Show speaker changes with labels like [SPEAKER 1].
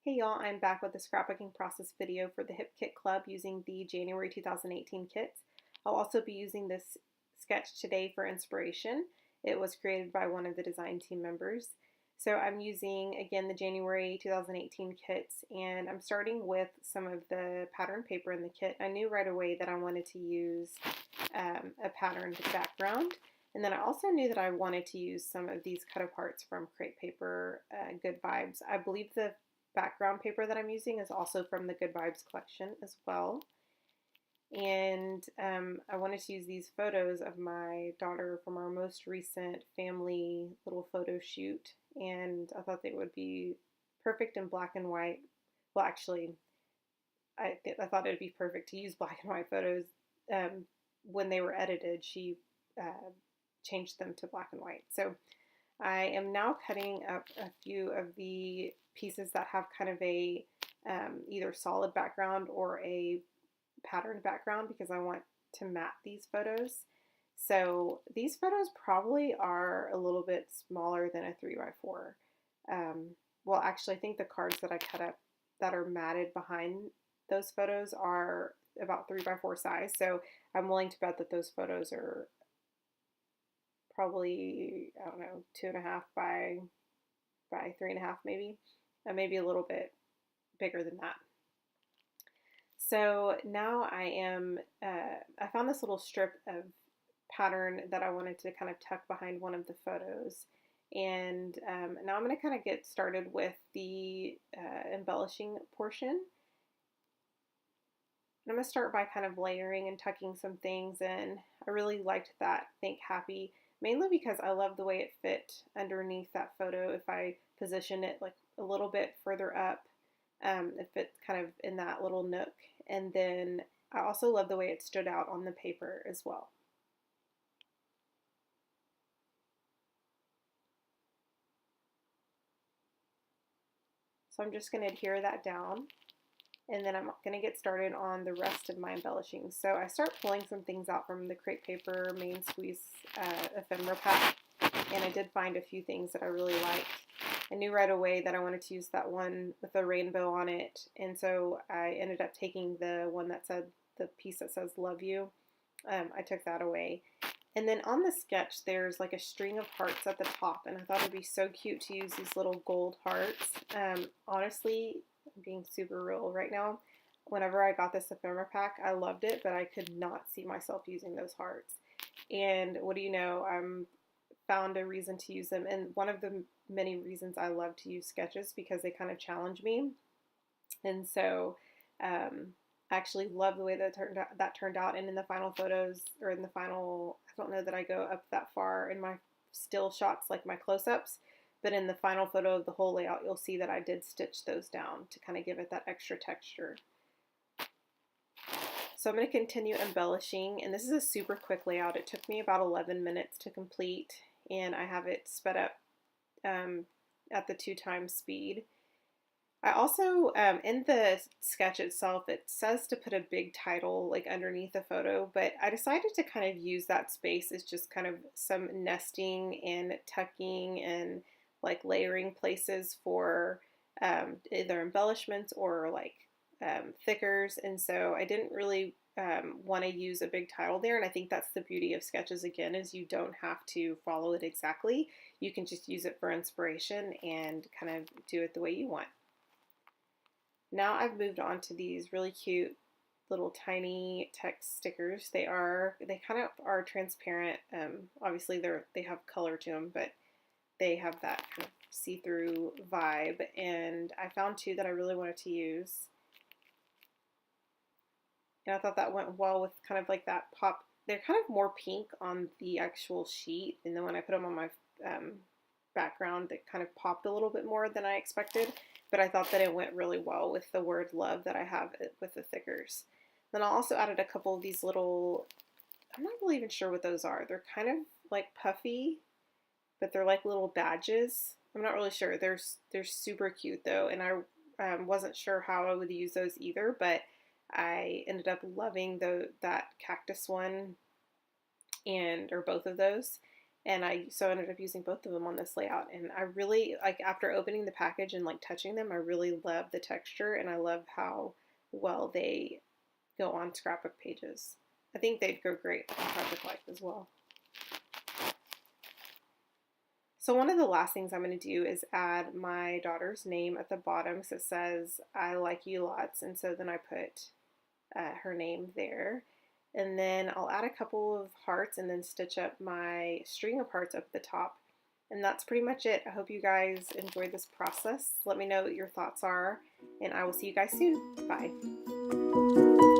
[SPEAKER 1] Hey y'all, I'm back with the scrapbooking process video for the Hip Kit Club using the January 2018 kits. I'll also be using this sketch today for inspiration. It was created by one of the design team members. So I'm using, again, the January 2018 kits, and I'm starting with some of the pattern paper in the kit. I knew right away that I wanted to use a patterned background. And then I also knew that I wanted to use some of these cut aparts from Crepe Paper Good Vibes. I believe the background paper that I'm using is also from the Good Vibes collection as well. And I wanted to use these photos of my daughter from our most recent family little photo shoot. And I thought they would be perfect in black and white. Well, actually, I thought it would be perfect to use black and white photos. When they were edited, she changed them to black and white. So I am now cutting up a few of the pieces that have kind of a either solid background or a patterned background because I want to matte these photos. So these photos probably are a little bit smaller than a 3x4. Well, actually, I think the cards that I cut up that are matted behind those photos are about 3x4 size. So I'm willing to bet that those photos are probably, I don't know, 2.5 by 3.5 maybe, maybe a little bit bigger than that. So now I found this little strip of pattern that I wanted to kind of tuck behind one of the photos. And now I'm going to kind of get started with the embellishing portion. And I'm going to start by kind of layering and tucking some things in. I really liked that Think Happy, mainly because I love the way it fit underneath that photo. If I position it like a little bit further up, it fits kind of in that little nook. And then I also love the way it stood out on the paper as well. So I'm just going to adhere that down, and then I'm going to get started on the rest of my embellishing. So I start pulling some things out from the Crepe Paper Main Squeeze ephemera pack, and I did find a few things that I really liked. I knew right away that I wanted to use that one with a rainbow on it, and so I ended up taking the one that said, the piece that says love you. I took that away. And then on the sketch, there's like a string of hearts at the top, and I thought it'd be so cute to use these little gold hearts. Honestly, I'm being super real right now. Whenever I got this ephemera pack, I loved it, but I could not see myself using those hearts. And what do you know? I'm found a reason to use them, and one of the many reasons I love to use sketches because they kind of challenge me. And so I actually love the way that turned out. And in the final photos, or in the final, I don't know that I go up that far in my still shots like my close-ups, but in the final photo of the whole layout, you'll see that I did stitch those down to kind of give it that extra texture. So I'm going to continue embellishing, and this is a super quick layout. It took me about 11 minutes to complete, and I have it sped up at the 2x speed. I also, in the sketch itself, it says to put a big title like underneath the photo, but I decided to kind of use that space as just kind of some nesting and tucking and like layering places for either embellishments or like thickers. And so I didn't really want to use a big title there. And I think that's the beauty of sketches, again, is you don't have to follow it exactly. You can just use it for inspiration and kind of do it the way you want. Now I've moved on to these really cute little tiny text stickers. They kind of are transparent. Obviously they have color to them, but they have that kind of see-through vibe. And I found two that I really wanted to use. And I thought that went well with kind of like that pop. They're kind of more pink on the actual sheet, and then when I put them on my background, it kind of popped a little bit more than I expected. But I thought that it went really well with the word love that I have with the thickers. Then I also added a couple of these little, I'm not really even sure what those are. They're kind of like puffy, but they're like little badges. I'm not really sure. They're super cute though, and I wasn't sure how I would use those either, but I ended up loving that cactus one, or both of those. and I ended up using both of them on this layout. And I really, like, after opening the package and like touching them, I really love the texture, and I love how well they go on scrapbook pages. I think they'd go great on Project Life as well. So one of the last things I'm going to do is add my daughter's name at the bottom. So it says, I like you lots. And so then I put her name there. And then I'll add a couple of hearts and then stitch up my string of hearts up at the top. And that's pretty much it. I hope you guys enjoyed this process. Let me know what your thoughts are, and I will see you guys soon. Bye.